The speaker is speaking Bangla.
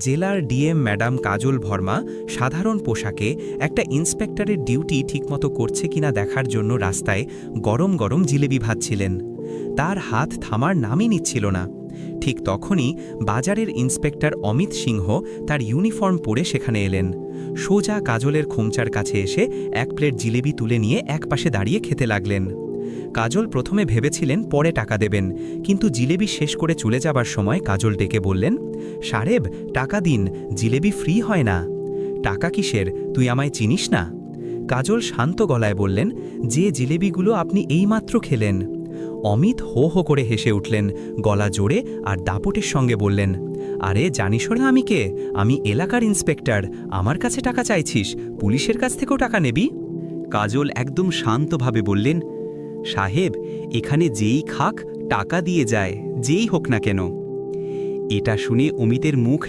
জেলার ডিএম ম্যাডাম কাজল ভার্মা সাধারণ পোশাকে একটা ইন্সপেক্টরের ডিউটি ঠিকমতো করছে কিনা দেখার জন্য রাস্তায় গরম গরম জিলেবি ভাজছিলেন। তার হাত থামার নামই নিচ্ছিল না। ঠিক তখনই বাজারের ইন্সপেক্টর অমিত সিংহ তার ইউনিফর্ম পরে সেখানে এলেন। সোজা কাজলের খোমচার কাছে এসে এক প্লেট জিলেবি তুলে নিয়ে একপাশে দাঁড়িয়ে খেতে লাগলেন। কাজল প্রথমে ভেবেছিলেন পরে টাকা দেবেন, কিন্তু জিলেবি শেষ করে চলে যাবার সময় কাজল ডেকে বললেন, সাহেব টাকা দিন, জিলেবি ফ্রি হয় না। টাকা কিসের, তুই আমায় চিনিস না? কাজল শান্ত গলায় বললেন, যে জিলেবিগুলো আপনি এইমাত্র খেলেন। অমিত হো হো করে হেসে উঠলেন, গলা জোরে আর দাপটের সঙ্গে বললেন, আরে জানিস না আমি কে? আমি এলাকার ইন্সপেক্টর, আমার কাছে টাকা চাইছিস? পুলিশের কাছ থেকেও টাকা নেবি? কাজল একদম শান্তভাবে বললেন, সাহেব এখানে যেই খাক টাকা দিয়ে যায়, যেই হোক না কেন। এটা শুনে অমিতের মুখ